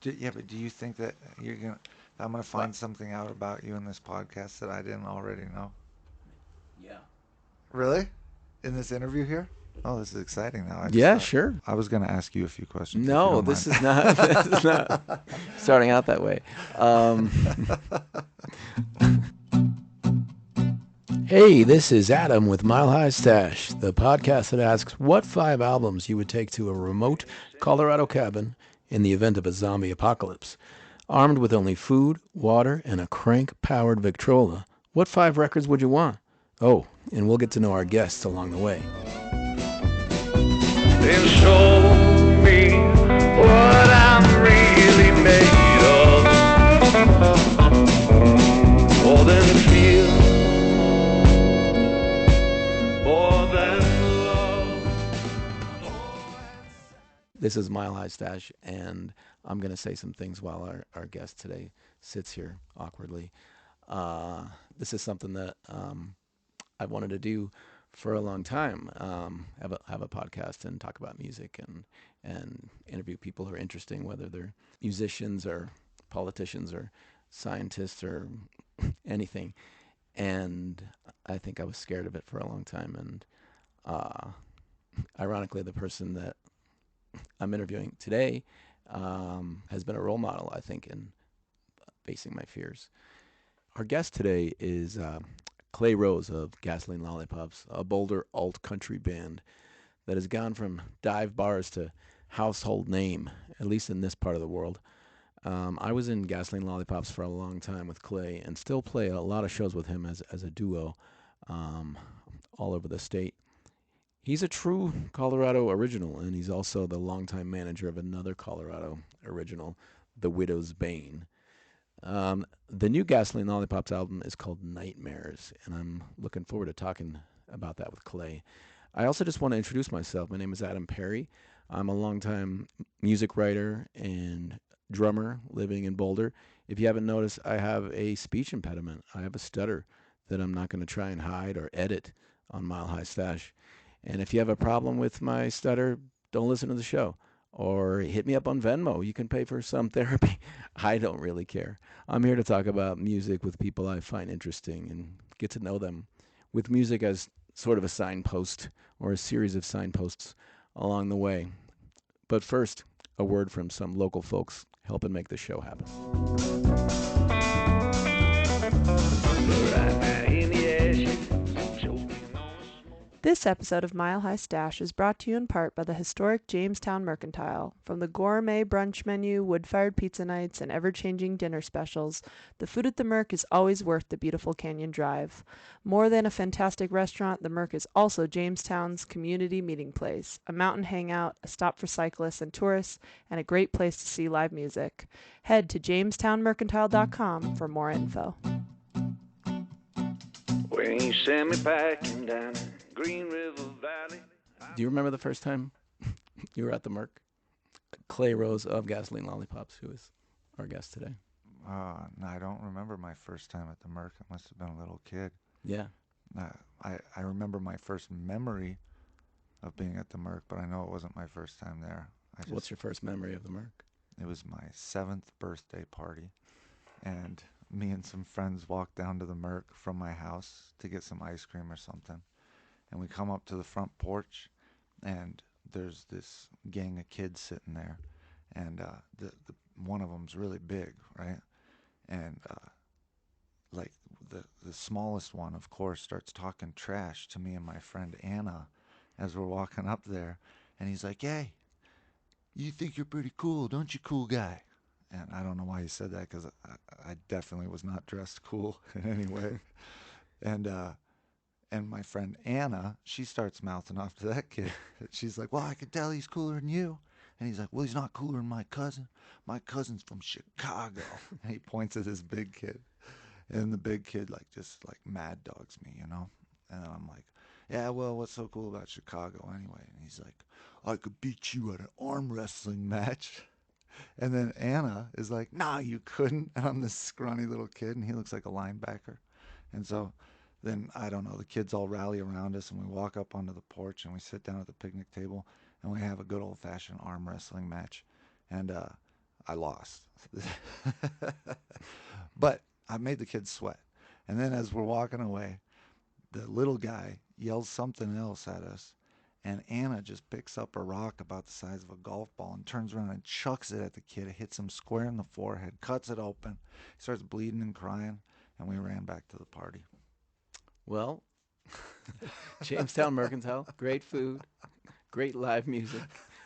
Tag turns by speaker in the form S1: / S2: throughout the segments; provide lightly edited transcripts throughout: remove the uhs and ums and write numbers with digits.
S1: Yeah, but do you think that I'm gonna
S2: What?
S1: find something out about you in this podcast that I didn't already know?
S2: Yeah.
S1: Really? In this interview here? Oh, this is exciting now. I just
S2: Yeah,
S1: thought
S2: sure.
S1: I was gonna ask you a few questions if you
S2: No,
S1: don't
S2: this
S1: mind.
S2: is not. This is not starting out that way. Um, hey, this is Adam with Mile High Stash, the podcast that asks what 5 albums you would take to a remote Colorado cabin in the event of a zombie apocalypse. Armed with only food, water, and a crank-powered Victrola, what 5 records would you want? Oh, and we'll get to know our guests along the way.
S3: Then show me what I'm really made of. More than fear, more than love.
S2: This is Mile High Stash, and I'm going to say some things while our guest today sits here awkwardly. Uh, this is something that I've wanted to do for a long time. Have a podcast and talk about music and interview people who are interesting, whether they're musicians or politicians or scientists or anything. And I think I was scared of it for a long time. And uh, ironically, the person that I'm interviewing today has been a role model, I think, in facing my fears. Our guest today is Clay Rose of Gasoline Lollipops, a Boulder alt country band that has gone from dive bars to household name, at least in this part of the world. I was in Gasoline Lollipops for a long time with Clay and still play a lot of shows with him as a duo um, all over the state. He's a true Colorado original, and he's also the longtime manager of another Colorado original, The Widow's Bane. The new Gasoline Lollipops album is called Nightmares, and I'm looking forward to talking about that with Clay. I also just want to introduce myself. My name is Adam Perry. I'm a longtime music writer and drummer living in Boulder. If you haven't noticed, I have a speech impediment. I have a stutter that I'm not going to try and hide or edit on Mile High Stash. And if you have a problem with my stutter, don't listen to the show. Or hit me up on Venmo. You can pay for some therapy. I don't really care. I'm here to talk about music with people I find interesting and get to know them with music as sort of a signpost or a series of signposts along the way. But first, a word from some local folks helping make the show happen.
S3: Right now in the ashes, choking on the smoke.
S4: This episode of Mile High Stash is brought to you in part by the historic Jamestown Mercantile. From the gourmet brunch menu, wood-fired pizza nights, and ever-changing dinner specials, the food at the Merc is always worth the beautiful Canyon Drive. More than a fantastic restaurant, the Merc is also Jamestown's community meeting place, a mountain hangout, a stop for cyclists and tourists, and a great place to see live music. Head to jamestownmercantile.com for more info.
S3: When you send me packing down Green River Valley.
S2: Do you remember the first time you were at the Merc? Clay Rose of Gasoline Lollipops, who is our guest today.
S1: No, I don't remember my first time at the Merc. I must have been a little kid.
S2: Yeah.
S1: I remember my first memory of being at the Merc, but I know it wasn't my first time there.
S2: What's your first memory of the Merc?
S1: It was my 7th birthday party, and me and some friends walked down to the Merc from my house to get some ice cream or something. And we come up to the front porch, and there's this gang of kids sitting there, and the one of them's really big, right? And like the smallest one, of course, starts talking trash to me and my friend Anna as we're walking up there, and he's like, "Hey, you think you're pretty cool, don't you, cool guy?" And I don't know why he said that because I definitely was not dressed cool in any way. And and my friend Anna, she starts mouthing off to that kid. She's like, "Well, I can tell he's cooler than you." And he's like, "Well, he's not cooler than my cousin. My cousin's from Chicago." And he points at his big kid. And the big kid like just like mad dogs me, you know? And then I'm like, "Yeah, well, what's so cool about Chicago anyway?" And he's like, "I could beat you at an arm wrestling match." And then Anna is like, "Nah, you couldn't." And I'm this scrawny little kid, and he looks like a linebacker. And so then I don't know, the kids all rally around us, and we walk up onto the porch, and we sit down at the picnic table, and we have a good old fashioned arm wrestling match. And I lost. But I made the kids sweat. And then as we're walking away, the little guy yells something else at us. And Anna just picks up a rock about the size of a golf ball and turns around and chucks it at the kid. It hits him square in the forehead, cuts it open. He starts bleeding and crying. And we ran back to the party.
S2: Well, Jamestown Mercantile, great food, great live music,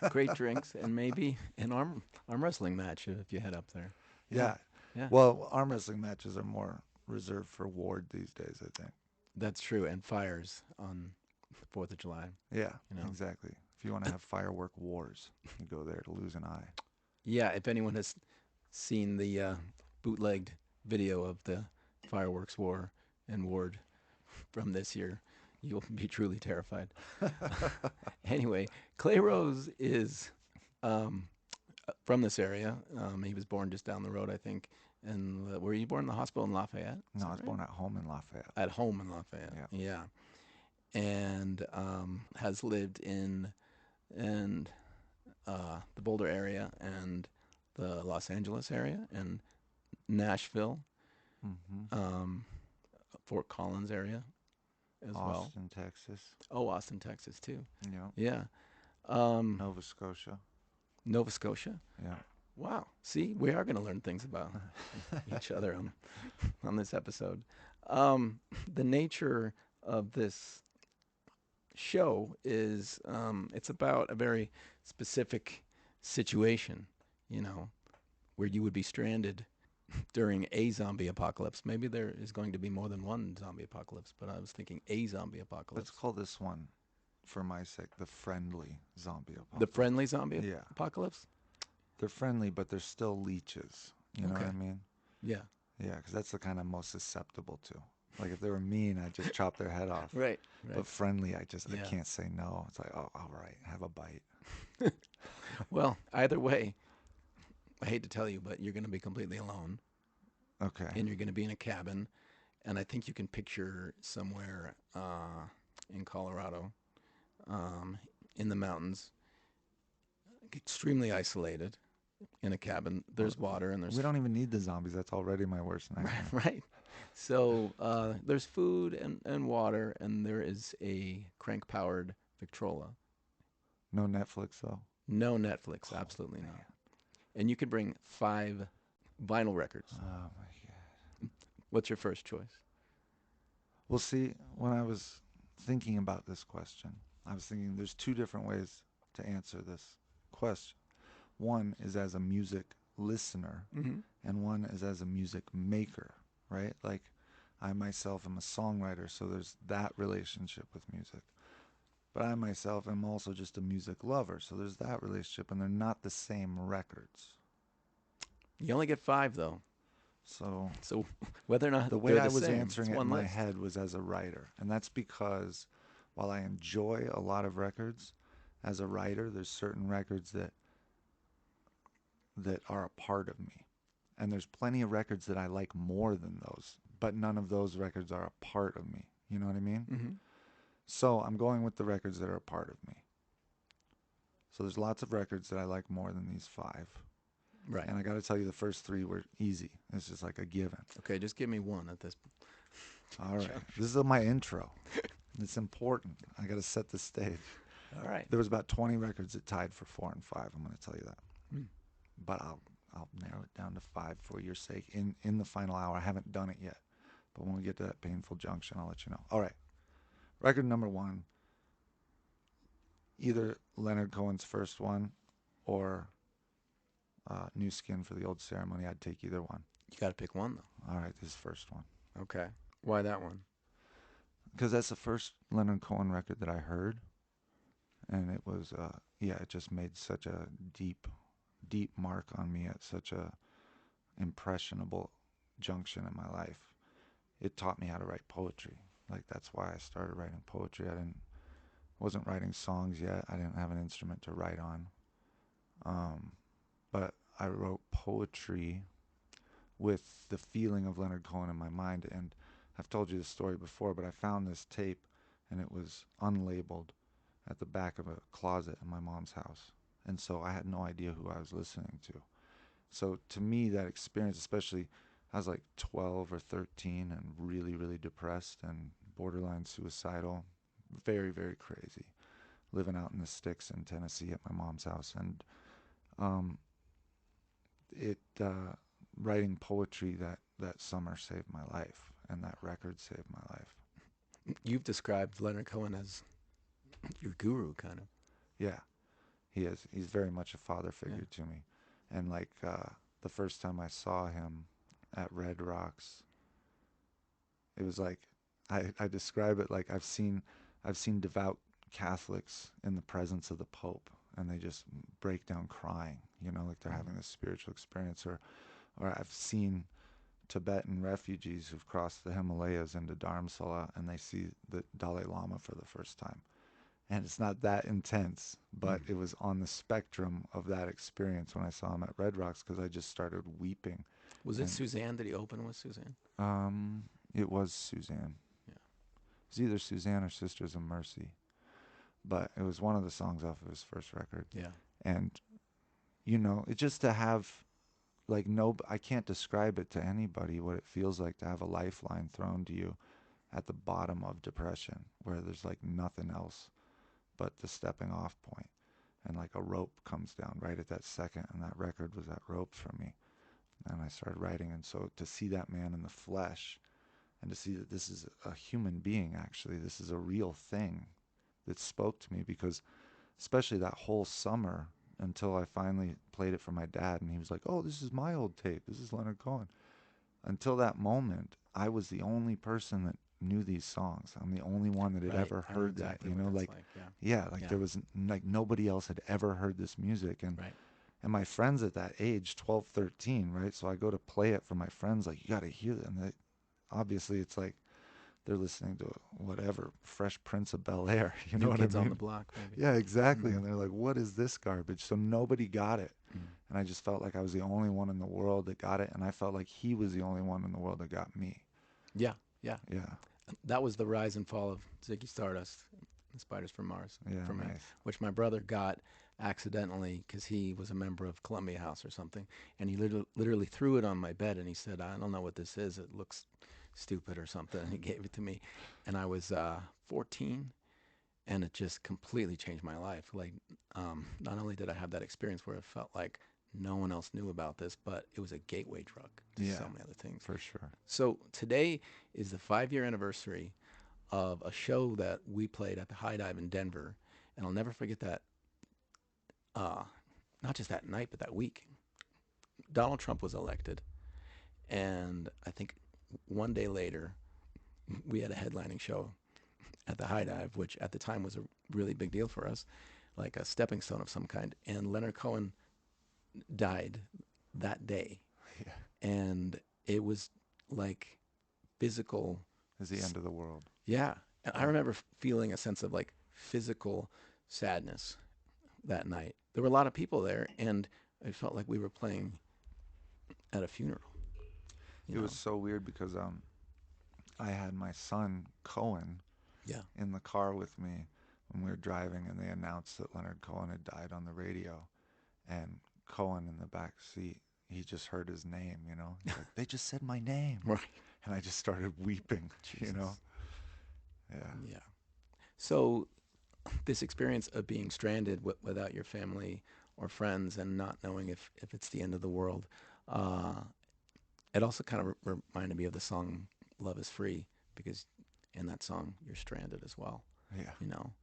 S2: great drinks, and maybe an arm wrestling match if you head up there.
S1: Yeah.
S2: Yeah.
S1: Well, arm wrestling matches are more reserved for ward these days, I think.
S2: That's true, and fires on the 4th of July.
S1: Yeah,
S2: You know.
S1: exactly. If you want to have firework wars, you go there to lose an eye.
S2: Yeah, if anyone has seen the bootlegged video of the fireworks war and ward from this year, you'll be truly terrified. Anyway, Clay Rose is from this area. He was born just down the road, I think. And were you born in the hospital in Lafayette?
S1: No, I was born at home in Lafayette.
S2: At home in Lafayette. Yeah. And has lived in the Boulder area and the Los Angeles area and Nashville, Fort Collins area as well.
S1: Austin, Texas.
S2: Oh, Austin, Texas too.
S1: Yeah.
S2: Yeah.
S1: Nova Scotia.
S2: Nova Scotia.
S1: Yeah.
S2: Wow. See, we are going to learn things about each other on this episode. The nature of this show is it's about a very specific situation, where you would be stranded during a zombie apocalypse. Maybe there is going to be more than one zombie apocalypse, but I was thinking a zombie apocalypse.
S1: Let's call this one, for my sake, the friendly zombie apocalypse.
S2: The friendly zombie apocalypse?
S1: They're friendly, but they're still leeches. You know what I mean?
S2: Yeah.
S1: Yeah, because that's the kind I'm most susceptible to. Like, if they were mean, I'd just chop their head off.
S2: Right.
S1: But friendly, I can't say no. It's like, oh, all right, have a bite.
S2: Well, either way, I hate to tell you, but you're going to be completely alone.
S1: Okay.
S2: And you're going to be in a cabin. And I think you can picture somewhere in Colorado, in the mountains, extremely isolated in a cabin. There's water and there's...
S1: We don't even need the zombies. That's already my worst nightmare.
S2: Right. So there's food and water, and there is a crank-powered Victrola.
S1: No Netflix, though?
S2: No Netflix, absolutely not. And you could bring 5 vinyl records.
S1: Oh, my God.
S2: What's your first choice?
S1: Well, see, when I was thinking about this question, I was thinking there's 2 different ways to answer this question. One is as a music listener, and one is as a music maker, right? Like, I myself am a songwriter, so there's that relationship with music. But I myself am also just a music lover, so there's that relationship, and they're not the same records.
S2: You only get 5, though.
S1: So
S2: whether or not
S1: the way I was
S2: same,
S1: answering it in my head was as a writer, and that's because while I enjoy a lot of records, as a writer, there's certain records that are a part of me, and there's plenty of records that I like more than those, but none of those records are a part of me. You know what I mean?
S2: Mm-hmm.
S1: So I'm going with the records that are a part of me. So there's lots of records that I like more than these 5.
S2: Right.
S1: And I got to tell you, the first 3 were easy. It's just like a given.
S2: Okay, just give me one at this point.
S1: All right. This is my intro. It's important. I got to set the stage.
S2: All right.
S1: There was about 20 records that tied for 4 and 5. I'm going to tell you that. But I'll narrow it down to 5 for your sake in the final hour. I haven't done it yet. But when we get to that painful junction, I'll let you know. All right. Record number 1, either Leonard Cohen's first one or New Skin for the Old Ceremony. I'd take either one.
S2: You got to pick one, though.
S1: All right, this is the first one.
S2: Okay. Why that one?
S1: Because that's the first Leonard Cohen record that I heard. And it was, it just made such a deep mark on me at such a impressionable junction in my life. It taught me how to write poetry. Like, that's why I started writing poetry. Wasn't writing songs yet. I didn't have an instrument to write on. But I wrote poetry with the feeling of Leonard Cohen in my mind. And I've told you this story before, but I found this tape, and it was unlabeled at the back of a closet in my mom's house. And so I had no idea who I was listening to. So to me, that experience, especially, I was like 12 or 13 and really, really depressed and borderline suicidal, very, very crazy, living out in the sticks in Tennessee at my mom's house. And um, it writing poetry that summer saved my life, and that record saved my life.
S2: You've described Leonard Cohen as your guru, kind of.
S1: Yeah, he is. He's very much a father figure
S2: Yeah.
S1: to me. And like the first time I saw him at Red Rocks, it was like I describe it like I've seen devout Catholics in the presence of the Pope, and they just break down crying, like they're
S2: Mhm.
S1: having this spiritual experience. Or I've seen Tibetan refugees who've crossed the Himalayas into Dharamsala, and they see the Dalai Lama for the first time. And it's not that intense, but
S2: Mm.
S1: it was on the spectrum of that experience when I saw him at Red Rocks, because I just started weeping.
S2: Was it
S1: And
S2: Suzanne? Did he open with Suzanne?
S1: it was Suzanne.
S2: Yeah.
S1: It was either Suzanne or Sisters of Mercy, but it was one of the songs off of his first record.
S2: Yeah.
S1: And it just to have, like, no, I can't describe it to anybody what it feels like to have a lifeline thrown to you at the bottom of depression, where there's like nothing else but the stepping off point, and like a rope comes down right at that second, and that record was that rope for me. And I started writing, and so to see that man in the flesh, and to see that this is a human being, actually, this is a real thing that spoke to me, because especially that whole summer, until I finally played it for my dad, and he was like, "Oh, this is my old tape. This is Leonard Cohen." Until that moment, I was the only person that knew these songs. I'm the only one that had
S2: Right.
S1: ever
S2: I know
S1: heard that,
S2: exactly what that's
S1: like,
S2: like. Yeah.
S1: yeah, like
S2: Yeah.
S1: there was like nobody else had ever heard this music. and
S2: Right.
S1: and my friends at that age, 12, 13, right? So I go to play it for my friends, like, "You got to hear it." And obviously it's like they're listening to whatever, Fresh Prince of Bel-Air, you know
S2: New
S1: what I
S2: Kids on the
S1: mean?
S2: Block, maybe.
S1: Yeah, exactly.
S2: Mm.
S1: And they're like, "What is this garbage?" So nobody got it.
S2: Mm.
S1: And I just felt like I was the only one in the world that got it. And I felt like he was the only one in the world that got me.
S2: Yeah. Yeah.
S1: Yeah.
S2: That was the rise and fall of Ziggy Stardust, the Spiders from Mars,
S1: Yeah,
S2: for me,
S1: nice.
S2: which my brother got accidentally because he was a member of Columbia House or something, and he literally threw it on my bed, and he said, "I don't know what this is. It looks stupid or something." And he gave it to me, and I was 14, and it just completely changed my life. Like, not only did I have that experience where it felt like no one else knew about this, but it was a gateway drug to
S1: Yeah,
S2: so many other things.
S1: for sure.
S2: So today is the 5-year anniversary of a show that we played at the High Dive in Denver, and I'll never forget that. Not just that night, but that week, Donald Trump was elected, and I think one day later, we had a headlining show at the High Dive, which at the time was a really big deal for us, like a stepping stone of some kind. And Leonard Cohen died that day,
S1: Yeah.
S2: and it was like physical.
S1: It's the end of the world.
S2: Yeah, and I
S1: Yeah.
S2: remember feeling a sense of like physical sadness that night. There were a lot of people there, and it felt like we were playing at a funeral. You
S1: It
S2: know?
S1: was so weird because I had my son Cohen
S2: Yeah.
S1: in the car with me when we were driving, and they announced that Leonard Cohen had died on the radio. And Cohen in the back seat, he just heard his name. He's like, "They just said my name,"
S2: Right.
S1: and I just started weeping.
S2: Jesus.
S1: Yeah.
S2: Yeah. So this experience of being stranded without your family or friends and not knowing if it's the end of the world, uh, it also kind of reminded me of the song "Love Is Free" because in that song you're stranded as well.
S1: Yeah.
S2: You know.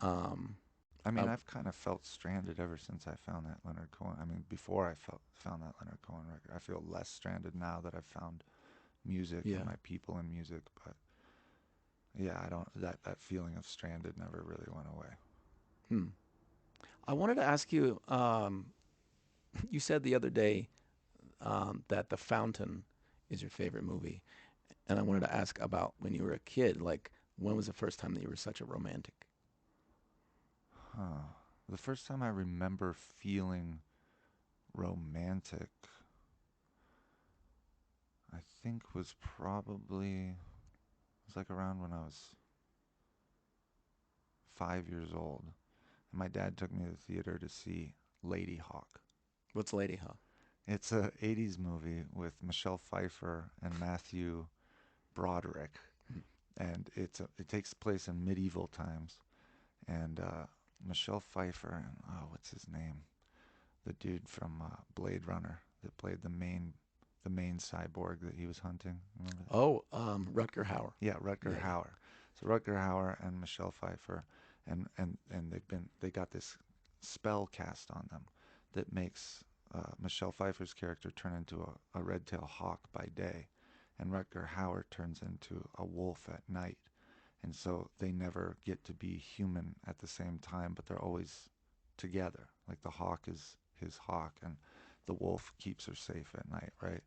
S2: Um,
S1: I mean,
S2: uh,
S1: I've kind of felt stranded ever since I found that Leonard Cohen. I mean, before I found that Leonard Cohen record, I feel less stranded now that I've found music
S2: yeah.
S1: and my people in music. But yeah, I don't. That feeling of stranded never really went away.
S2: Hmm. I wanted to ask you. You said the other day that The Fountain is your favorite movie, and I wanted to ask about when you were a kid. Like, when was the first time that you were such a romantic?
S1: Huh. The first time I remember feeling romantic, I think was probably, it was like around when I was 5 years old. And my dad took me to the theater to see Lady Hawk.
S2: What's Lady Hawk?
S1: It's a '80s movie with Michelle Pfeiffer and Matthew Broderick,
S2: Mm.
S1: and it takes place in medieval times. And Michelle Pfeiffer and what's his name? The dude from Blade Runner that played the main cyborg that he was hunting. Remember that?
S2: Oh, Rutger Hauer.
S1: Yeah, Rutger
S2: Yeah.
S1: Hauer. So Rutger Hauer and Michelle Pfeiffer, and they got this spell cast on them that makes Michelle Pfeiffer's character turn into a red-tailed hawk by day, and Rutger Hauer turns into a wolf at night. And so they never get to be human at the same time, but they're always together. Like the hawk is his hawk, and the wolf keeps her safe at night, right?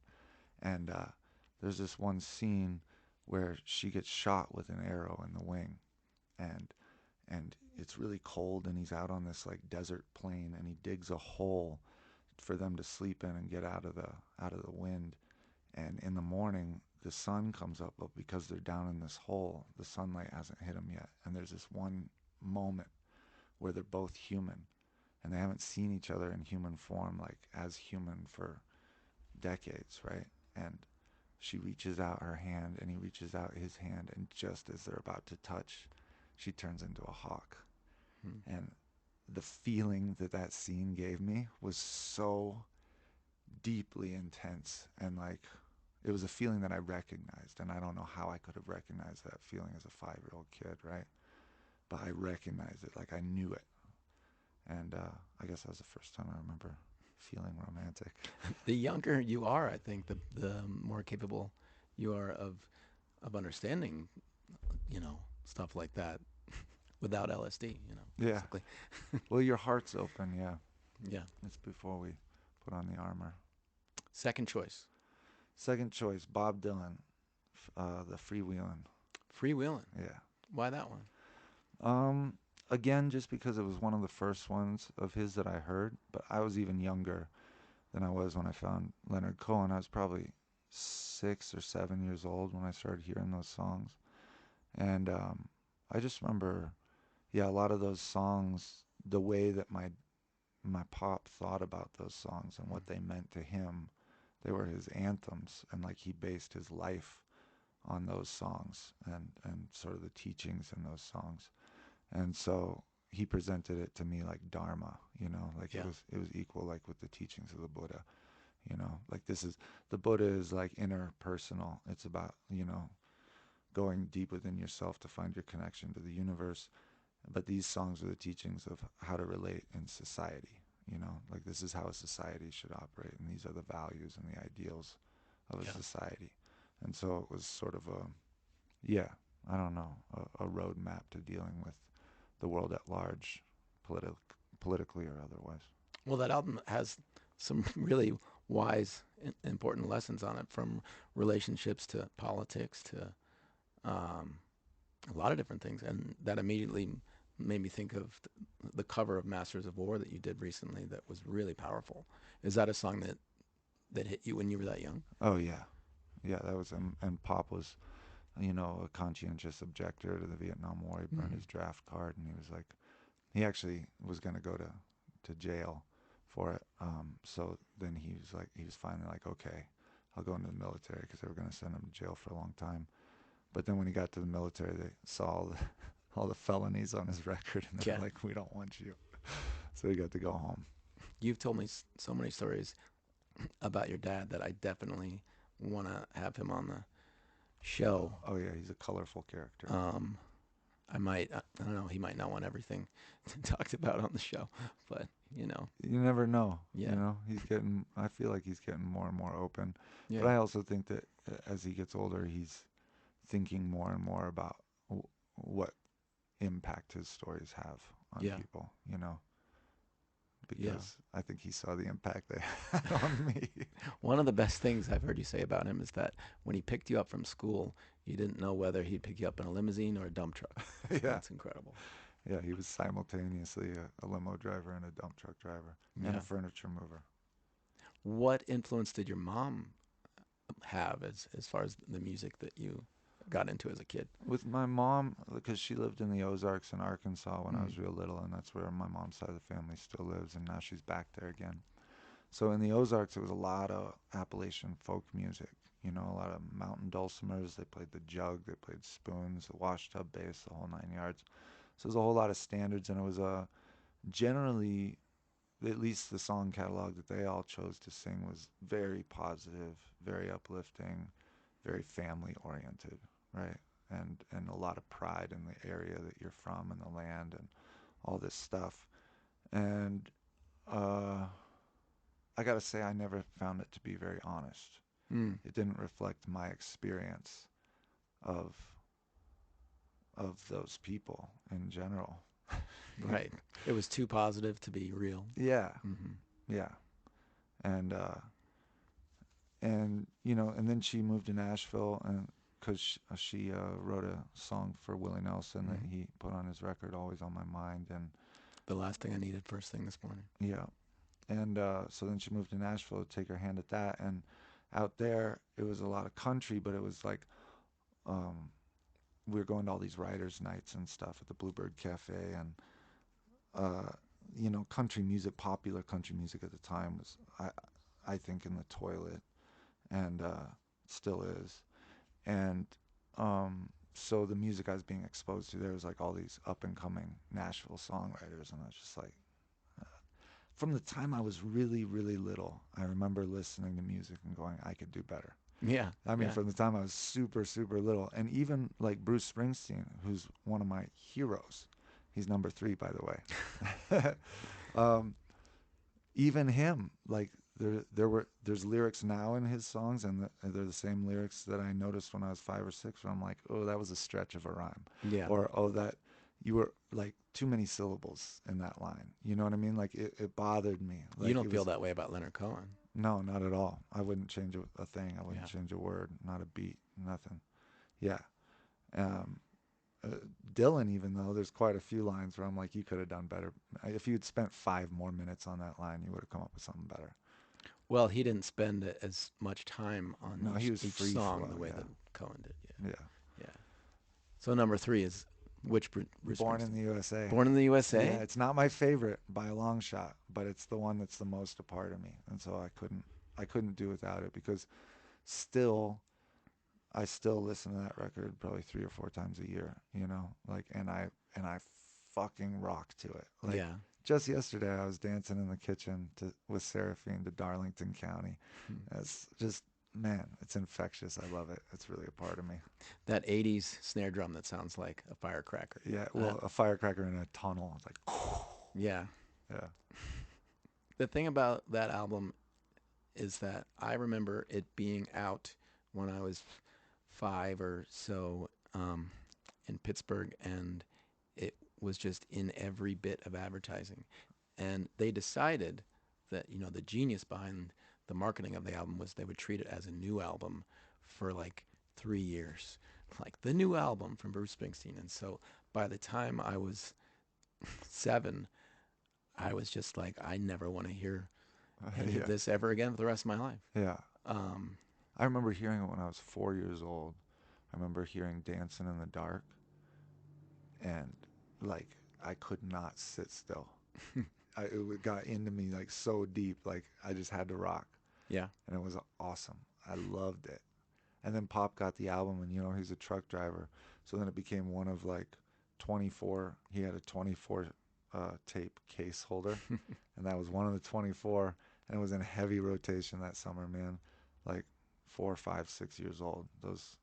S1: And there's this one scene where she gets shot with an arrow in the wing, and and it's really cold, and he's out on this like desert plain, and he digs a hole for them to sleep in and get out of the wind. And in the morning, the sun comes up, but because they're down in this hole, the sunlight hasn't hit them yet. And there's this one moment where they're both human, and they haven't seen each other in human form, like as human, for decades, right? And she reaches out her hand, and he reaches out his hand, and just as they're about to touch, she turns into a hawk.
S2: Hmm.
S1: And the feeling that that scene gave me was so deeply intense, and like it was a feeling that I recognized, and I don't know how I could have recognized that feeling as a 5-year-old kid, right? But I recognized it, like I knew it. And I guess that was the first time I remember feeling romantic.
S2: The younger you are, I think, the more capable you are of understanding, stuff like that without LSD,
S1: Yeah.
S2: basically.
S1: Well, your heart's open, yeah.
S2: Yeah.
S1: It's before we put on the armor.
S2: Second choice,
S1: Second choice, Bob Dylan, the Freewheelin'.
S2: Freewheelin'.
S1: Yeah.
S2: Why that one?
S1: Um, Again, just because it was one of the first ones of his that I heard, but I was even younger than I was when I found Leonard Cohen. I was probably 6 or 7 years old when I started hearing those songs. And I just remember, yeah, a lot of those songs, the way that my pop thought about those songs and what they meant to him, they were his anthems, and like he based his life on those songs and sort of the teachings in those songs. And so he presented it to me like dharma, like
S2: Yeah.
S1: it was equal, like with the teachings of the Buddha. Like the Buddha is like interpersonal. It's about going deep within yourself to find your connection to the universe. But these songs are the teachings of how to relate in society. Like this is how a society should operate, and these are the values and the ideals of a
S2: Yeah.
S1: society. And so it was sort of yeah, I don't know, a roadmap to dealing with the world at large, politically or otherwise.
S2: Well, that album has some really wise, important lessons on it, from relationships to politics to um, a lot of different things. And that immediately made me think of the cover of Masters of War that you did recently that was really powerful. Is that a song that hit you when you were that young?
S1: Oh yeah, yeah. That was and Pop was, a conscientious objector to the Vietnam War. He burned his draft card, and he was like, he actually was going to go to jail for it. So then he was finally like, okay, I'll go into the military, because they were going to send him to jail for a long time. But then when he got to the military, they saw all the felonies on his record, and they
S2: Yeah.
S1: were like, we don't want you. So he got to go home.
S2: You've told me so many stories about your dad that I definitely want to have him on the show.
S1: Oh yeah, he's a colorful character.
S2: I don't know, he might not want everything talked about on the show, but
S1: You never know.
S2: Yeah.
S1: I feel like he's getting more and more open.
S2: Yeah.
S1: But I also think that as he gets older, he's thinking more and more about what impact his stories have on
S2: Yeah.
S1: people,
S2: Yeah.
S1: because I think he saw the impact they had on me.
S2: One of the best things I've heard you say about him is that when he picked you up from school, you didn't know whether he'd pick you up in a limousine or a dump truck.
S1: Yeah.
S2: That's incredible.
S1: Yeah, he was simultaneously a limo driver and a dump truck driver and
S2: Yeah.
S1: a furniture mover.
S2: What influence did your mom have as far as the music that you got into as a kid?
S1: With my mom, because she lived in the Ozarks in Arkansas when I was
S2: Mm.
S1: real little, and that's where my mom's side of the family still lives, and now she's back there again. So in the Ozarks, there was a lot of Appalachian folk music. You know, a lot of mountain dulcimers. They played the jug, they played spoons, the washtub bass, the whole 9 yards. So there's a whole lot of standards, and it was generally, at least the song catalog that they all chose to sing was very positive, very uplifting, very family oriented, right? And a lot of pride in the area that you're from and the land and all this stuff. And uh, I gotta say, I never found it to be very honest.
S2: Mm.
S1: It didn't reflect my experience of those people in general.
S2: Right. It was too positive to be real.
S1: Yeah,
S2: Mm-hmm.
S1: yeah, and you know, and then she moved to Nashville, and because she wrote a song for Willie Nelson that
S2: Mm-hmm.
S1: he put on his record, "Always on My Mind," and
S2: The last thing I needed first thing this morning.
S1: yeah, and so then she moved to Nashville to take her hand at that, and out there it was a lot of country, but it was like um, we were going to all these writers' nights and stuff at the Bluebird Cafe, and uh, you know, country music, popular country music at the time was, I think, in the toilet, and still is. And so the music I was being exposed to there was like all these up and coming Nashville songwriters, and I was just like, from the time I was really, really little, I remember listening to music and going, I could do better.
S2: Yeah.
S1: I mean,
S2: Yeah.
S1: from the time I was super, super little, and even like Bruce Springsteen, who's one of my heroes. He's number 3, by the way. um, even him, like there's lyrics now in his songs, and they're the same lyrics that I noticed when I was 5 or 6, where I'm like, oh, that was a stretch of a rhyme,
S2: Yeah.
S1: or oh, that you were like too many syllables in that line. You know what I mean? Like it bothered me. Like
S2: You don't
S1: it
S2: feel
S1: was,
S2: that way about Leonard Cohen.
S1: no, not at all. I wouldn't change a thing. I wouldn't
S2: Yeah.
S1: change a word, not a beat, nothing. Yeah. Um, uh, Dylan, even though there's quite a few lines where I'm like, you could have done better. If you'd spent 5 more minutes on that line, you would have come up with something better.
S2: Well, he didn't spend as much time on
S1: No, he was
S2: each
S1: free
S2: song
S1: flow.
S2: the way
S1: Yeah,
S2: that Cohen did. Yeah.
S1: yeah.
S2: Yeah. So number 3 is which Bruce
S1: Born in
S2: Springsteen?
S1: the USA.
S2: Born in the USA?
S1: Yeah, it's not my favorite by a long shot, but it's the one that's the most a part of me, and so I couldn't do without it, because still I still listen to that record probably 3 or 4 times a year, you know, like, and I fucking rock to it. Like,
S2: Yeah.
S1: just yesterday I was dancing in the kitchen with Seraphine to Darlington County.
S2: Hmm.
S1: It's just, man, it's infectious. I love it. It's really a part of me.
S2: That 80s snare drum that sounds like a firecracker.
S1: Yeah, well, a firecracker in a tunnel. It's like,
S2: Yeah.
S1: yeah.
S2: The thing about that album is that I remember it being out when I was 5 or so in Pittsburgh, and it was just in every bit of advertising. And they decided that, you know, the genius behind the marketing of the album was they would treat it as a new album for like 3 years, like the new album from Bruce Springsteen. And so by the time I was 7, I was just like, I never want to hear any of
S1: Yeah.
S2: this ever again for the rest of my life.
S1: Yeah.
S2: Um,
S1: I remember hearing it when I was 4 years old. I remember hearing Dancing in the Dark, and like I could not sit still. It got into me like so deep, like I just had to rock,
S2: yeah.
S1: and it was awesome. I loved it. And then Pop got the album, and you know, he's a truck driver, so then it became one of like 24. He had a 24 tape case holder, and that was one of the 24, and it was in heavy rotation that summer, man. Like 4, 5, 6 years old. Those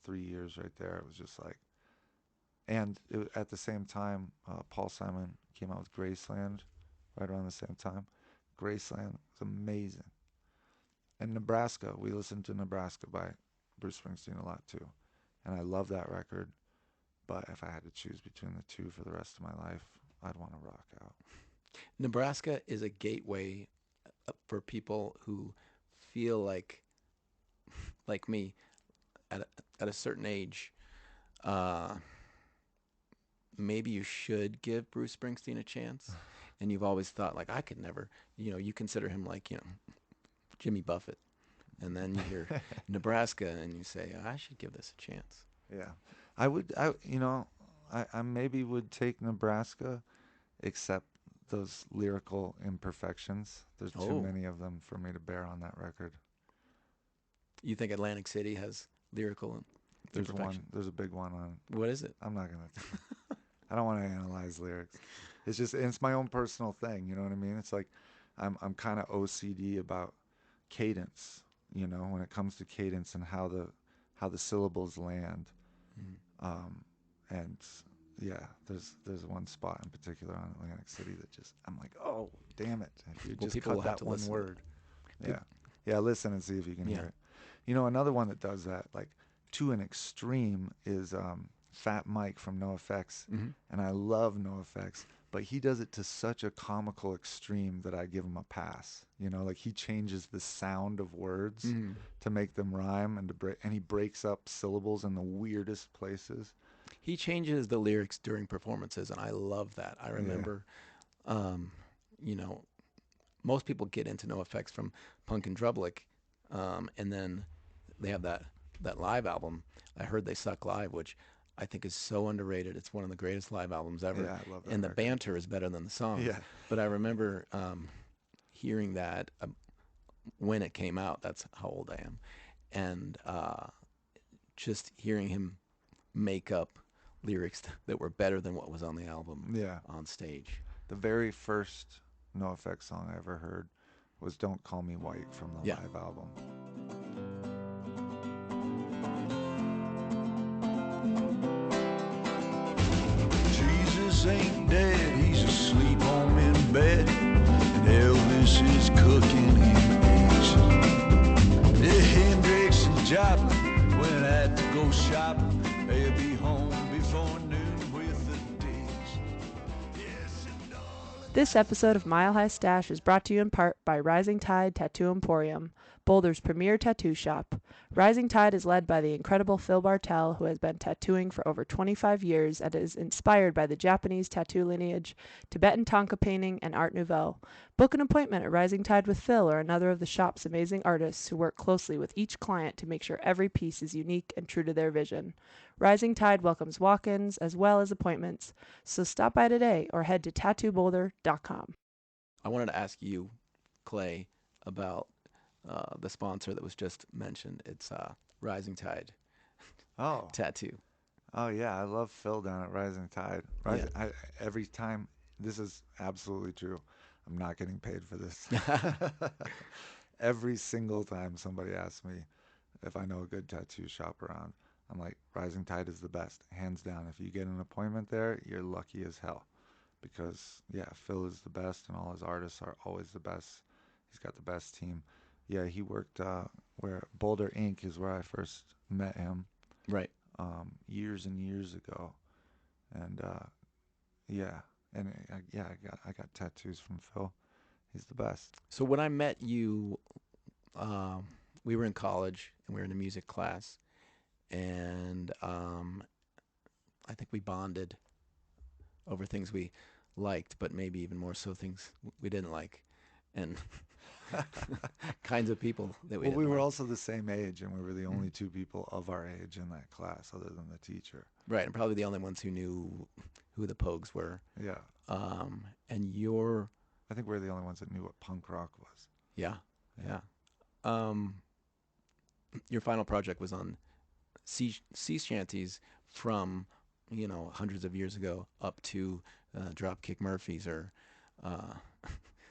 S1: 3 years right there, it was just like. And at the same time, Paul Simon came out with Graceland right around the same time. Graceland was amazing. And Nebraska, we listened to Nebraska by Bruce Springsteen a lot too. And I love that record. But if I had to choose between the two for the rest of my life, I'd want to rock out.
S2: Nebraska is a gateway for people who feel like me, at a certain age, uh, maybe you should give Bruce Springsteen a chance. And you've always thought, like, I could never, you know, you consider him like, you know, Jimmy Buffett. And then you hear Nebraska and you say, I should give this a chance.
S1: Yeah. I maybe would take Nebraska, except those lyrical imperfections. There's too
S2: Oh,
S1: many of them for me to bear on that record.
S2: you think Atlantic City has lyrical
S1: There's
S2: imperfection?
S1: one. There's a big one on.
S2: What is it?
S1: I'm not gonna. I don't want to analyze lyrics. It's just it's my own personal thing. You know what I mean? It's like I'm kind of OCD about cadence. You know, when it comes to cadence and how the syllables land.
S2: Mm.
S1: Um, and yeah, there's one spot in particular on Atlantic City that just I'm like, oh damn it! If you
S2: Well,
S1: just
S2: people will
S1: cut
S2: have
S1: that
S2: to
S1: one
S2: listen.
S1: word.
S2: Peop-
S1: Yeah, yeah. Listen and see if you can
S2: Yeah.
S1: hear it. You know, another one that does that, like to an extreme, is Fat Mike from NoFX,
S2: Mm-hmm.
S1: and I love NoFX, but he does it to such a comical extreme that I give him a pass. You know, like he changes the sound of words
S2: Mm-hmm.
S1: to make them rhyme and to break, and he breaks up syllables in the weirdest places.
S2: He changes the lyrics during performances, and I love that. I
S1: Yeah,
S2: remember, um, you know, most people get into No Effects from Punk and Drublic, and then they have that live album. I heard They Suck Live, which I think is so underrated. It's one of the greatest live albums ever,
S1: yeah, I love that
S2: and the
S1: record.
S2: banter is better than the songs.
S1: Yeah,
S2: But I remember hearing that when it came out. That's how old I am, and just hearing him make up lyrics that were better than what was on the album
S1: yeah.
S2: on stage.
S1: The very first NoFX song I ever heard was "Don't Call Me White" from the
S2: Yeah.
S1: live album.
S5: Jesus ain't dead, he's asleep home in bed, and Elvis is cooking him eggs. Hendrix and Joplin went out to go shopping, they'll be home before noon with the digs. Yes, and all
S4: This episode of Mile High Stash is brought to you in part by Rising Tide Tattoo Emporium, Boulder's premier tattoo shop. Rising Tide is led by the incredible Phil Bartell, who has been tattooing for over 25 years and is inspired by the Japanese tattoo lineage, Tibetan Tonka painting, and Art Nouveau. Book an appointment at Rising Tide with Phil or another of the shop's amazing artists who work closely with each client to make sure every piece is unique and true to their vision. Rising Tide welcomes walk-ins as well as appointments, so stop by today or head to tattooboulder.com.
S2: I wanted to ask you, Clay, about the sponsor that was just mentioned. It's Rising Tide
S1: Oh,
S2: Tattoo.
S1: oh yeah, I love Phil down at Rising Tide. Every time, this is absolutely true. I'm not getting paid for this. Every single time somebody asks me if I know a good tattoo shop around, I'm like, Rising Tide is the best, hands down. If you get an appointment there, you're lucky as hell. Because, yeah, Phil is the best, and all his artists are always the best. He's got the best team. Yeah, he worked where Boulder Inc. is where I first met him
S2: Right.
S1: years and years ago. And, yeah, and I got tattoos from Phil. He's the best.
S2: So when I met you, we were in college and we were in a music class, and I think we bonded over things we liked, but maybe even more so things we didn't like, and kinds of people that we
S1: Well,
S2: didn't
S1: we were
S2: like.
S1: also the same age, and we were the only two people of our age in that class, other than the teacher.
S2: Right, and probably the only ones who knew who the Pogues were.
S1: Yeah,
S2: And your,
S1: I think we were the only ones that knew what punk rock was.
S2: yeah, yeah. Your final project was on sea shanties from, hundreds of years ago up to Dropkick Murphys or uh,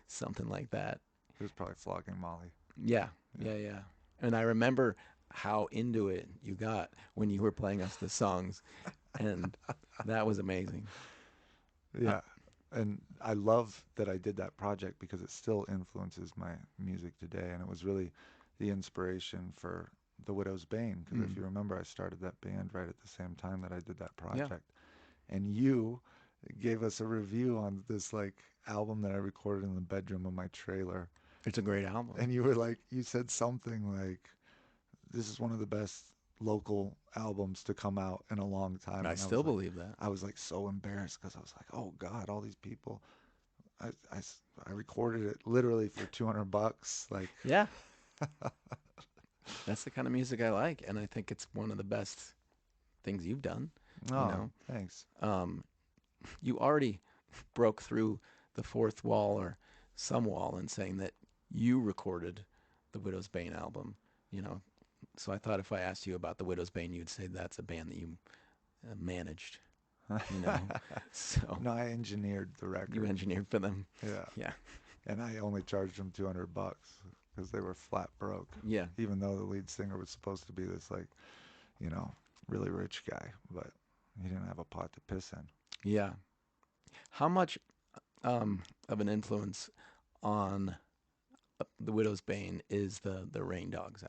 S2: something like that.
S1: He was probably flogging Molly.
S2: Yeah,
S1: Yeah.
S2: yeah. And I remember how into it you got when you were playing us the songs, and that was amazing.
S1: Yeah, and I love that I did that project because it still influences my music today, and it was really the inspiration for The Widow's Bane. Because if you remember, I started that band right at the same time that I did that project, and you gave us a review on this like album that I recorded in the bedroom of my trailer,
S2: It's a great album.
S1: and you were like, you said something like, "This is one of the best local albums to come out in a long time."
S2: I
S1: And
S2: still
S1: was like,
S2: believe that.
S1: I was like so embarrassed because I was like, oh God, all these people. I recorded it literally for $200. Like,
S2: Yeah. That's the kind of music I like, and I think it's one of the best things you've done.
S1: oh,
S2: You know,
S1: thanks.
S2: you already broke through the fourth wall or some wall and saying that you recorded the Widow's Bane album. You know, so I thought if I asked you about the Widow's Bane, you'd say that's a band that you managed. You know, so
S1: No, I engineered the record.
S2: you engineered for them.
S1: Yeah.
S2: Yeah,
S1: And I only charged them $200 because they were flat broke.
S2: yeah,
S1: Even though the lead singer was supposed to be this, like, you know, really rich guy, but he didn't have a pot to piss in.
S2: yeah. How much of an influence on the Widow's Bane is the Rain Dogs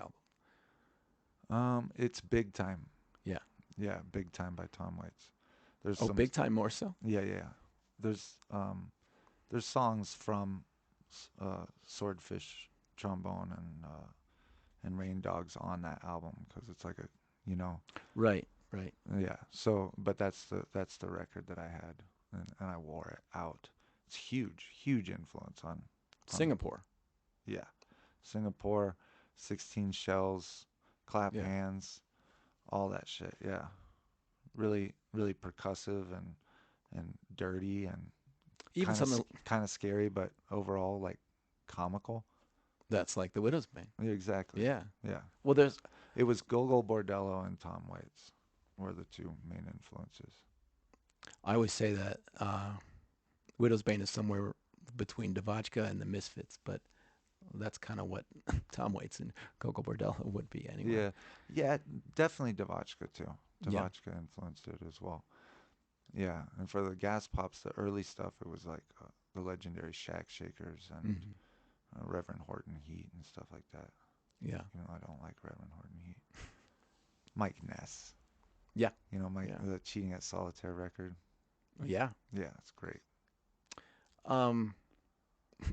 S2: album?
S1: It's Big Time.
S2: Yeah.
S1: Yeah, Big Time by Tom Waits. There's
S2: Oh,
S1: some,
S2: big time more so.
S1: yeah, yeah. There's songs from Swordfish Trombone and Rain Dogs on that album because it's like a, you know,
S2: Right, right.
S1: yeah. So, but that's the record that I had, and I wore it out. It's huge influence on
S2: Singapore.
S1: yeah, Singapore, 16 Shells, Clap
S2: Yeah.
S1: Hands, all that shit. Yeah, really percussive and dirty and
S2: Even something
S1: kind of scary, but overall like comical.
S2: that's like the Widow's Bane.
S1: Yeah, exactly.
S2: Yeah.
S1: Yeah.
S2: Well, there's
S1: It was Gogol Bordello and Tom Waits were the two main influences.
S2: I always say that Widow's Bane is somewhere between Devotchka and the Misfits, but that's kind of what Tom Waits and Coco Bordello would be anyway.
S1: Yeah, yeah, definitely Devotchka too.
S2: Yeah.
S1: Devotchka influenced it as well. Yeah, and for the Gas Pops, the early stuff, it was like the legendary Shack Shakers and
S2: Mhm.
S1: Reverend Horton Heat and stuff like that.
S2: Yeah.
S1: You know, I don't like Reverend Horton Heat. Mike Ness.
S2: Yeah.
S1: You know,
S2: Yeah.
S1: the Cheating at Solitaire record.
S2: Yeah.
S1: Yeah, it's great.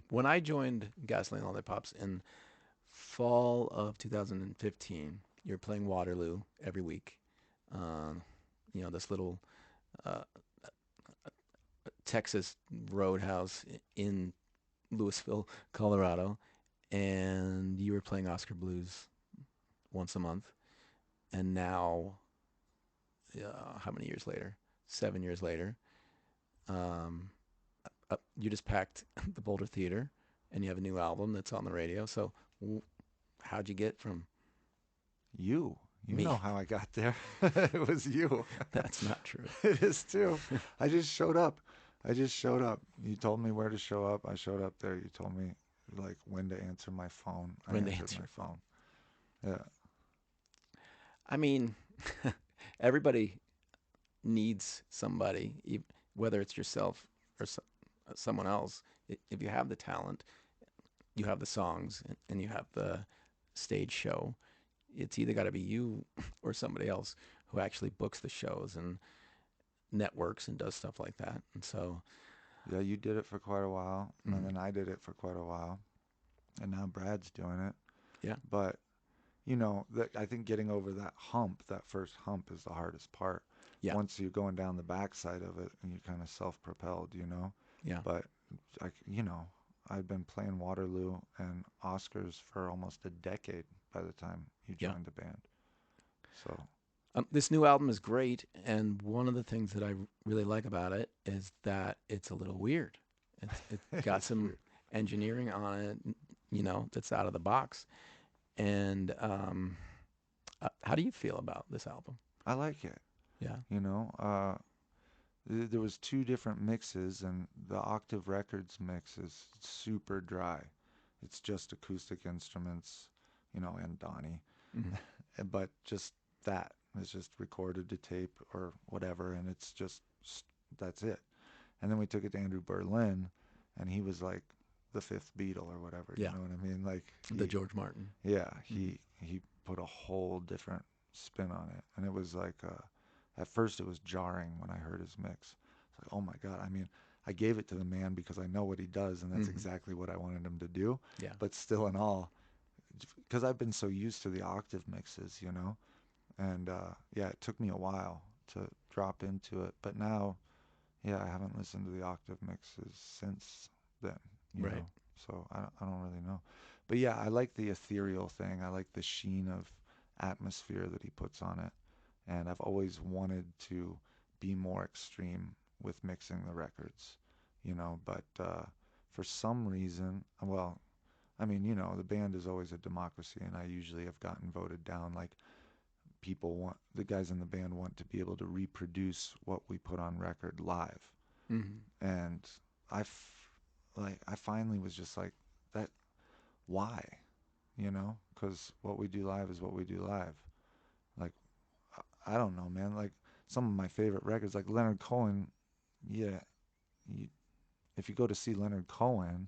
S2: When I joined Gasoline Lollipops in fall of 2015, you're playing Waterloo every week. You know, this little uh, Texas roadhouse in Louisville, Colorado, and you were playing Oscar Blues once a month. And now, how many years later? 7 years later, um, you just packed the Boulder Theater, and you have a new album that's on the radio. So, how'd you get from
S1: You
S2: me?
S1: know how I got there. It was you.
S2: That's not true.
S1: It is too. I just showed up. You told me where to show up. I showed up there. You told me like when to answer my phone.
S2: When to
S1: answered
S2: answer
S1: my
S2: your
S1: phone. Yeah.
S2: I mean, everybody needs somebody, whether it's yourself or someone else. If you have the talent, you have the songs, and you have the stage show, it's either got to be you or somebody else who actually books the shows and networks and does stuff like that. And so,
S1: Yeah, you did it for quite a while,
S2: Mhm.
S1: and then I did it for quite a while, and now Brad's doing it.
S2: Yeah.
S1: But you know, I think getting over that hump, that first hump, is the hardest part.
S2: Yeah.
S1: Once you're going down the backside of it, and you're kind of self-propelled, you know.
S2: Yeah.
S1: But you know, I've been playing Waterloo and Oscars for almost a decade by the time you
S2: Yeah.
S1: joined the band. So
S2: This new album is great, and one of the things that I really like about it is that it's a little weird. It's got
S1: It's
S2: some
S1: weird.
S2: engineering on it, you know, that's out of the box. And how do you feel about this album?
S1: I like it.
S2: Yeah.
S1: You know, there was two different mixes, and the Octave Records mix is super dry. It's just acoustic instruments, you know, and Donnie.
S2: Mhm.
S1: But just that. It's just recorded to tape or whatever, and it's just that's it. And then we took it to Andrew Berlin, and he was like the fifth Beatle or whatever.
S2: Yeah.
S1: You know what I mean? Like
S2: The George Martin.
S1: yeah, he put a whole different spin on it, and it was like at first it was jarring when I heard his mix. It's like, oh my God! I mean, I gave it to the man because I know what he does, and that's
S2: Mhm.
S1: exactly what I wanted him to do.
S2: Yeah.
S1: But still, in all, because I've been so used to the octave mixes, you know, and yeah, it took me a while to drop into it. But now, yeah, I haven't listened to the octave mixes since then, you
S2: Right.
S1: know. So I don't really know. But yeah, I like the ethereal thing. I like the sheen of atmosphere that he puts on it. And I've always wanted to be more extreme with mixing the records. But for some reason, well, I mean, the band is always a democracy, and I usually have gotten voted down. Like, the guys in the band want to be able to reproduce what we put on record live.
S2: Mm-hmm.
S1: And I finally was just like, that, why? Because what we do live is what we do live. Like, I don't know, man. Like, some of my favorite records, like Leonard Cohen, yeah, you, if you go to see Leonard Cohen,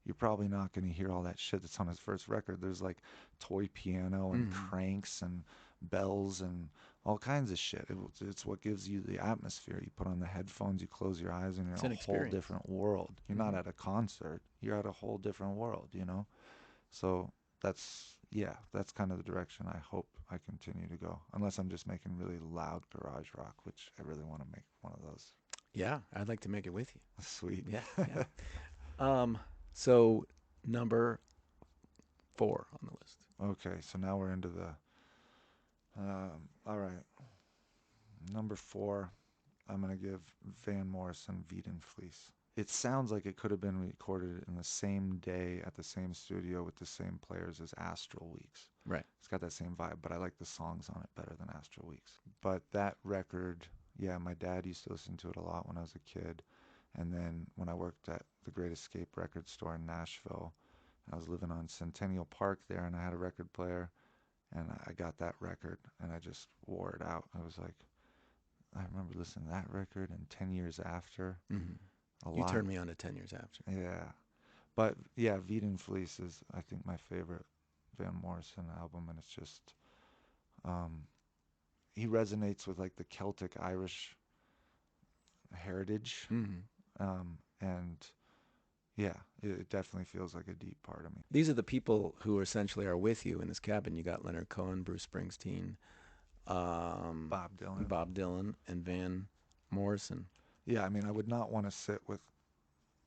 S1: you're probably not going to hear all that shit that's on his first record. There's like toy piano and
S2: Mm-hmm.
S1: pranks and bells and all kinds of shit. It's what gives you the atmosphere. You put on the headphones, you close your eyes, and you're
S2: It's
S1: in
S2: an
S1: a whole
S2: experience.
S1: different world. You're not
S2: Mm-hmm.
S1: at a concert. You're at a whole different world. So that's kind of the direction I hope I continue to go. Unless I'm just making really loud garage rock, which I really want to make one of those.
S2: Yeah, I'd like to make it with you.
S1: Sweet.
S2: Yeah, yeah. So number 4 on the list.
S1: Okay, so now we're into the. All right, number 4. I'm gonna give Van Morrison Weed Fleece. It sounds like it could have been recorded in the same day at the same studio with the same players as Astral Weeks.
S2: Right.
S1: It's got that same vibe, but I like the songs on it better than Astral Weeks. But that record, yeah, my dad used to listen to it a lot when I was a kid. And then when I worked at the Great Escape record store in Nashville, I was living on Centennial Park there, and I had a record player, and I got that record, and I just wore it out. I was like, I remember listening to that record, and 10 years after,
S2: Mm-hmm.
S1: a
S2: You
S1: lot.
S2: turned me on to 10 years after.
S1: Yeah. But yeah, Weed Fleece is, I think, my favorite Van Morrison album, and it's just, um, he resonates with like the Celtic Irish heritage,
S2: Mm-hmm.
S1: and yeah, it definitely feels like a deep part of me.
S2: These are the people who essentially are with you in this cabin. You got Leonard Cohen, Bruce Springsteen,
S1: Bob Dylan.
S2: Bob Dylan, and Van Morrison.
S1: Yeah, I mean, I would not want to sit with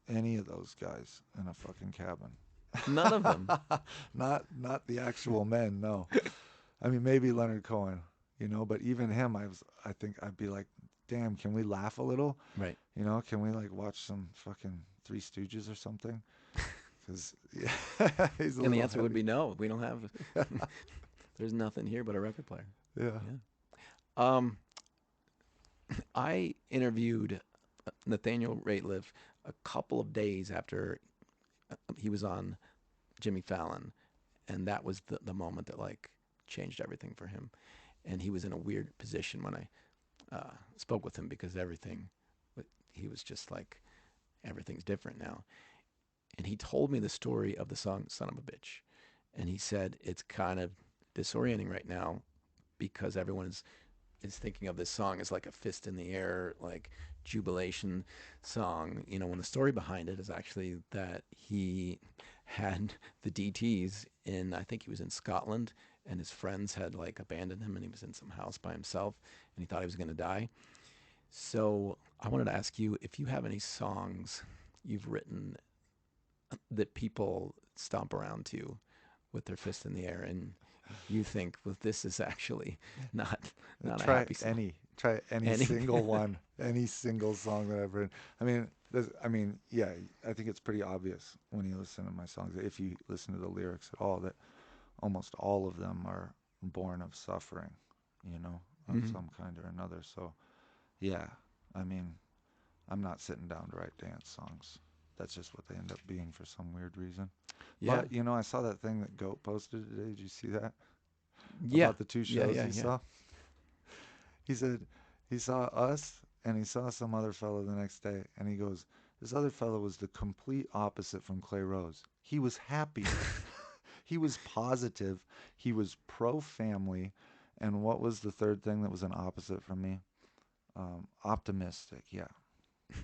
S1: any of those guys in a fucking cabin.
S2: None of them.
S1: Not the actual men, no. I mean, maybe Leonard Cohen, but even him, I think I'd be like, damn, can we laugh a little?
S2: Right.
S1: Can we like watch some fucking Three Stooges or something? Because yeah, he's a
S2: And the
S1: little
S2: answer would
S1: heavy.
S2: be no. We don't have. There's nothing here but a record player.
S1: Yeah.
S2: Yeah. I interviewed Nathaniel Rateliff a couple of days after he was on Jimmy Fallon, and that was the moment that like changed everything for him. And he was in a weird position when I spoke with him because he was just like, everything's different now. And he told me the story of the song Son of a Bitch. And he said it's kind of disorienting right now because everyone is thinking of this song as like a fist in the air, like jubilation song, when the story behind it is actually that he had the DTs I think he was in Scotland, and his friends had like abandoned him, and he was in some house by himself, and he thought he was going to die. So I wanted to ask you if you have any songs you've written that people stomp around to with their fist in the air, and you think, well, this is actually not a
S1: Try
S2: happy song.
S1: any single one, any single song that I've written. Yeah, I think it's pretty obvious when you listen to my songs, if you listen to the lyrics at all, that almost all of them are born of suffering, of
S2: Mm-hmm.
S1: some kind or another. So, yeah, I mean, I'm not sitting down to write dance songs. That's just what they end up being for some weird reason.
S2: Yeah.
S1: But, I saw that thing that Goat posted today. Did you see that?
S2: Yeah.
S1: About the two shows
S2: Yeah.
S1: he saw? He said he saw us and he saw some other fellow the next day, and he goes, this other fellow was the complete opposite from Clay Rose. He was happy. He was positive. He was pro-family. And what was the third thing that was an opposite from me? Optimistic, yeah.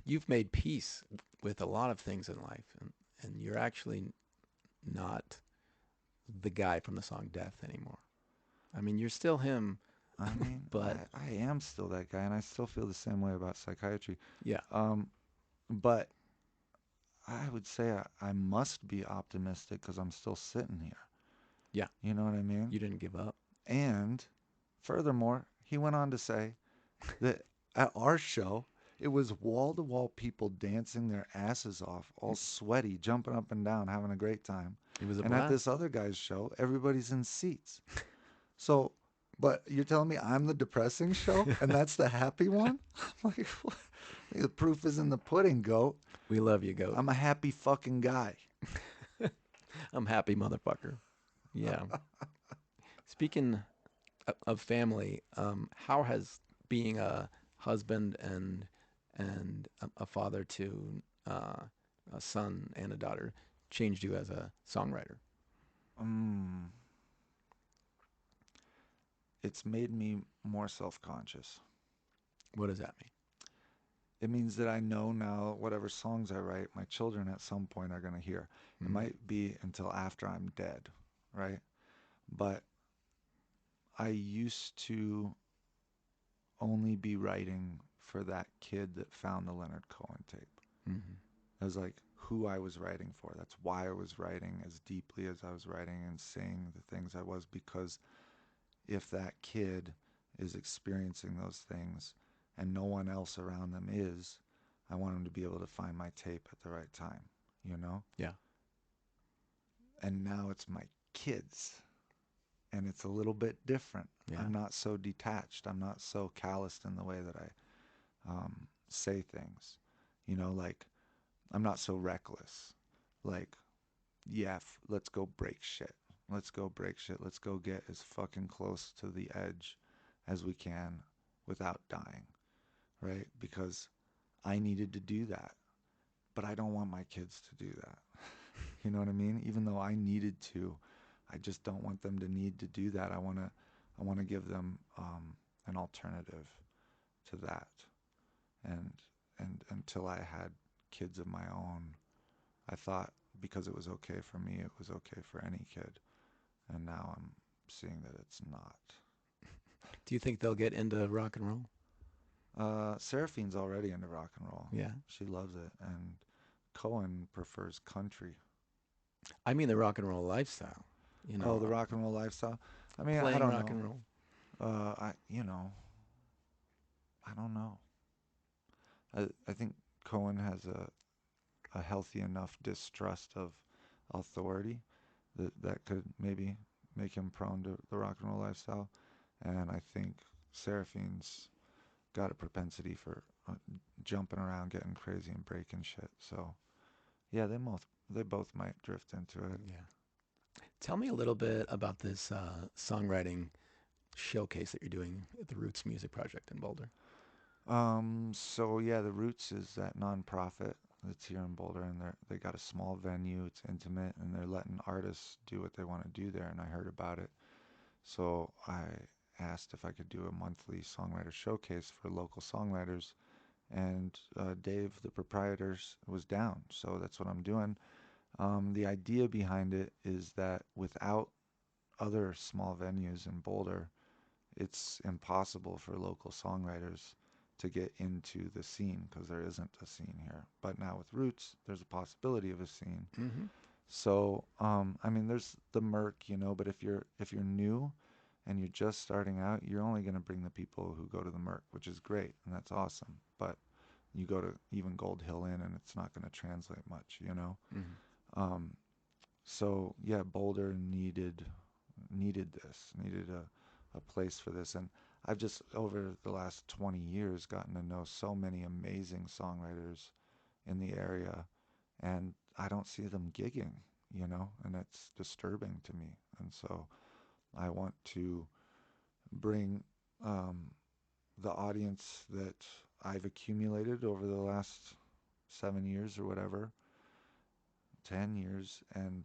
S2: You've made peace with a lot of things in life, and you're actually not the guy from the song Death anymore. I mean, you're still him,
S1: I mean,
S2: but
S1: I am still that guy, and I still feel the same way about psychiatry.
S2: yeah.
S1: But I would say I must be optimistic because I'm still sitting here.
S2: Yeah.
S1: You know what I mean?
S2: You didn't give up.
S1: And furthermore, he went on to say that at our show, It was wall to wall people dancing their asses off, all sweaty, jumping up and down, having a great time.
S2: It was a
S1: And at this
S2: blast.
S1: other guy's show, everybody's in seats. So, but you're telling me I'm the depressing show and that's the happy one? I'm like, what? The proof is in the pudding, goat.
S2: We love you, goat.
S1: I'm a happy fucking guy.
S2: I'm happy, motherfucker. Yeah. Speaking of family, how has being a husband and a father to a son and a daughter changed you as a songwriter?
S1: Mm, it's made me more self conscious.
S2: What does that mean?
S1: It means that I know now whatever songs I write, my children at some point are going to hear. It
S2: Mm.
S1: might be until after I'm dead, right? But I used to only be writing for that kid that found the Leonard Cohen tape.
S2: Mm-hmm.
S1: That was like who I was writing for. That's why I was writing as deeply as I was writing and saying the things I was, because if that kid is experiencing those things and no one else around them is, I want them to be able to find my tape at the right time, you know?
S2: Yeah.
S1: And now it's my kids, and it's a little bit different.
S2: Yeah.
S1: I'm not so detached. I'm not so calloused in the way that I say things. You know, like, I'm not so reckless. Like, yeah, let's go break shit. Let's go break shit. Let's go get as fucking close to the edge as we can without dying, right? Because I needed to do that, but I don't want my kids to do that. You know what I mean? Even though I needed to, I just don't want them to need to do that. I want to give them an alternative to that. And until I had kids of my own, I thought because it was okay for me, it was okay for any kid. And now I'm seeing that it's not.
S2: Do you think they'll get into rock and roll?
S1: Seraphine's already into rock and roll.
S2: Yeah.
S1: She loves it. And Cohen prefers country.
S2: I mean the rock and roll lifestyle. You
S1: Oh,
S2: know,
S1: the rock and roll lifestyle. I mean, I
S2: playing
S1: don't
S2: rock
S1: know.
S2: and roll.
S1: I don't know. I think Cohen has a healthy enough distrust of authority that could maybe make him prone to the rock and roll lifestyle. And I think Seraphine's got a propensity for jumping around, getting crazy, and breaking shit. So yeah, they both might drift into it.
S2: Yeah. Tell me a little bit about this songwriting showcase that you're doing at the Roots Music Project in Boulder.
S1: So yeah, the Roots is that nonprofit that's here in Boulder, and they got a small venue. It's intimate, and they're letting artists do what they want to do there. And I heard about it, so I asked if I could do a monthly songwriter showcase for local songwriters, and Dave, the proprietor, was down. So that's what I'm doing. The idea behind it is that without other small venues in Boulder, it's impossible for local songwriters to get into the scene because there isn't a scene here. But now with Roots, there's a possibility of a scene.
S2: Mm-hmm.
S1: So, I mean, there's the Merc, but if you're new and you're just starting out, you're only going to bring the people who go to the Merc, which is great and that's awesome. But you go to even Gold Hill Inn and it's not going to translate much.
S2: Mm-hmm.
S1: Um, so yeah, Boulder needed a place for this, and I've just over the last 20 years gotten to know so many amazing songwriters in the area, and I don't see them gigging, and it's disturbing to me. And so I want to bring um, the audience that I've accumulated over the last 7 years or whatever, 10 years, and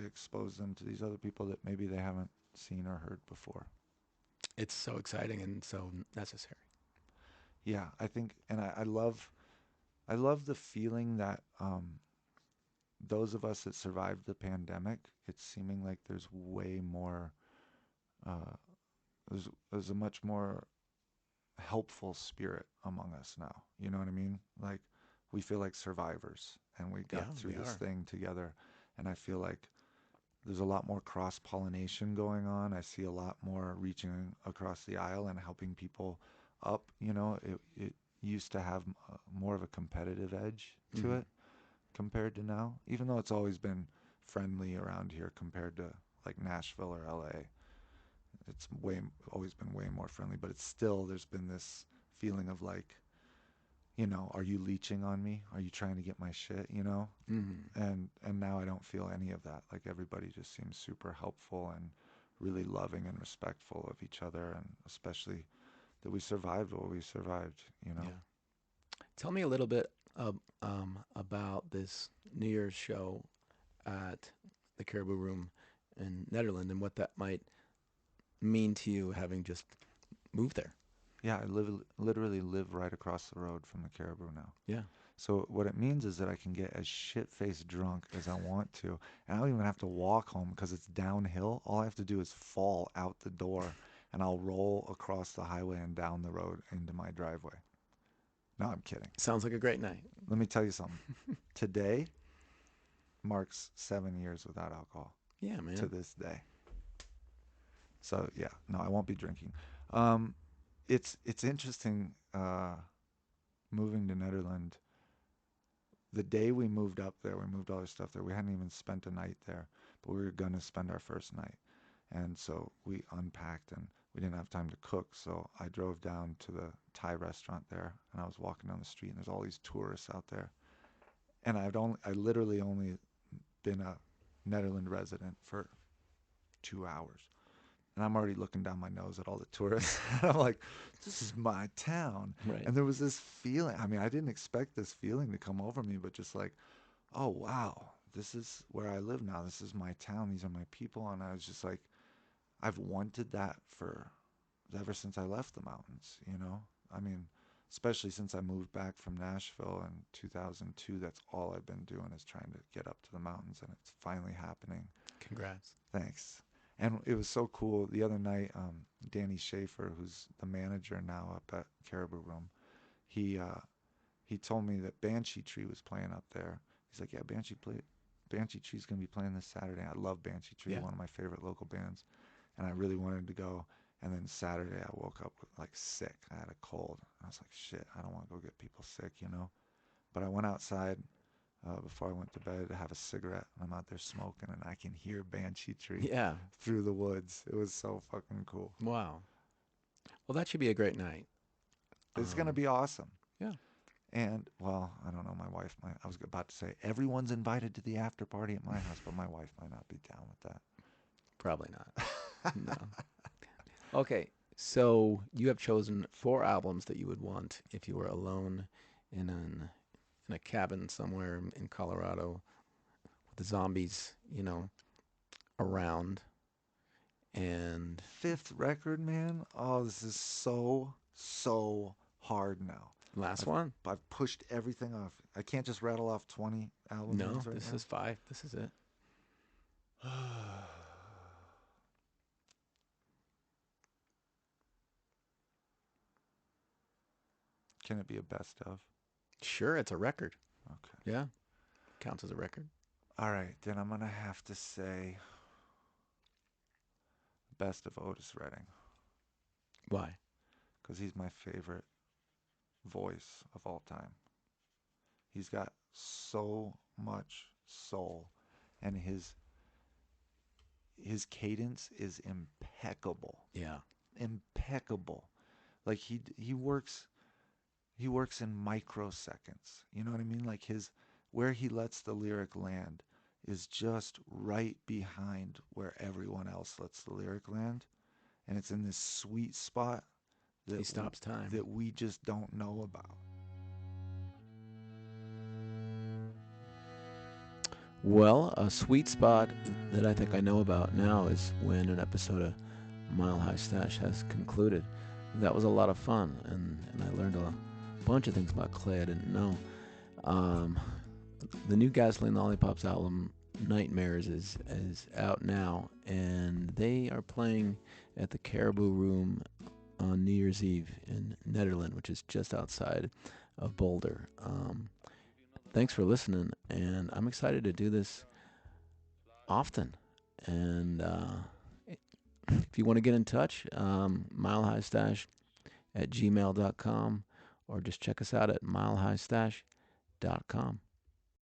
S1: expose them to these other people that maybe they haven't seen or heard before.
S2: It's so exciting and so necessary.
S1: Yeah, I think, and I love the feeling that those of us that survived the pandemic, it's seeming like there's way more, uh, there's a much more helpful spirit among us now. You know what I mean? Like we feel like survivors, and we
S2: Yeah,
S1: got through
S2: we
S1: this
S2: are.
S1: thing together, and I feel like there's a lot more cross pollination going on. I see a lot more reaching across the aisle and helping people up. used to have more of a competitive edge to
S2: Mhm.
S1: it compared to now. Even though it's always been friendly around here compared to like Nashville or LA, it's always been way more friendly. But it's still, there's been this feeling of like, are you leeching on me? Are you trying to get my shit?
S2: Mhm.
S1: And now I don't feel any of that. Like everybody just seems super helpful and really loving and respectful of each other, and especially that we survived what we survived.
S2: Yeah. Tell me a little bit about this New Year's show at the Caribou Room in Netherlands and what that might mean to you having just moved there.
S1: Yeah, I literally live right across the road from the Caribou now.
S2: Yeah.
S1: So what it means is that I can get as shit-faced drunk as I want to, and I don't even have to walk home because it's downhill. All I have to do is fall out the door, and I'll roll across the highway and down the road into my driveway. No, I'm kidding.
S2: Sounds like a great night.
S1: Let me tell you something. Today marks 7 years without alcohol
S2: Yeah,
S1: to
S2: man.
S1: this day. So yeah, no, I won't be drinking. Um, it's interesting moving to Netherlands. The day we moved up there, we moved all our stuff there. We hadn't even spent a night there, but we were gonna spend our first night, and so we unpacked and we didn't have time to cook. So I drove down to the Thai restaurant there, and I was walking down the street, and there's all these tourists out there, and I literally only been a Netherlands resident for 2 hours. And I'm already looking down my nose at all the tourists. And I'm like, this is my town.
S2: Right.
S1: And there was this feeling. I mean, I didn't expect this feeling to come over me, but just like, oh, wow, this is where I live now. This is my town. These are my people. And I was just like, I've wanted that for ever since I left the mountains. I mean, especially since I moved back from Nashville in 2002. That's all I've been doing is trying to get up to the mountains, and it's finally happening.
S2: Congrats.
S1: Thanks. And it was so cool. The other night, Danny Schaefer, who's the manager now up at Caribou Room, he told me that Banshee Tree was playing up there. He's like, yeah, Banshee Tree's gonna be playing this Saturday. I love Banshee Tree,
S2: Yeah.
S1: one of my favorite local bands, and I really wanted to go. And then Saturday, I woke up like sick. I had a cold. I was like, shit, I don't want to go get people sick. But I went outside before I went to bed to have a cigarette. And I'm out there smoking, and I can hear Banshee Tree
S2: Yeah.
S1: through the woods. It was so fucking cool.
S2: Wow. Well, that should be a great night.
S1: It's gonna be awesome.
S2: Yeah.
S1: And well, I don't know. My wife might. I was about to say everyone's invited to the after party at my house, but my wife might not be down with that.
S2: Probably not. No. Okay. So you have chosen 4 albums that you would want if you were alone in a cabin somewhere in Colorado with the zombies, around. And
S1: Fifth record, man. Oh, this is so hard now.
S2: last
S1: I've,
S2: one?
S1: I've pushed everything off. I can't just rattle off 20 album
S2: No,
S1: names right
S2: this
S1: now.
S2: is 5. This is it.
S1: Can it be a best of?
S2: Sure, it's a record.
S1: Okay.
S2: Yeah. Counts as a record.
S1: All right, then I'm gonna have to say best of Otis Redding,
S2: Why?
S1: because he's my favorite voice of all time. He's got so much soul, and his cadence is impeccable.
S2: Yeah.
S1: Impeccable. Like he works in microseconds. You know what I mean? Like where he lets the lyric land is just right behind where everyone else lets the lyric land, and it's in this sweet spot
S2: He stops time.
S1: that we just don't know about.
S2: Well, a sweet spot that I think I know about now is when an episode of Mile High Stash has concluded. That was a lot of fun, and I learned a bunch of things about Clay I didn't know. The new Gasoline Lollipops album, Nightmares, is out now, and they are playing at the Caribou Room on New Year's Eve in Netherlands, which is just outside of Boulder. Thanks for listening, and I'm excited to do this often. And if you want to get in touch, milehighstash@gmail.com, or just check us out at milehighstash.com.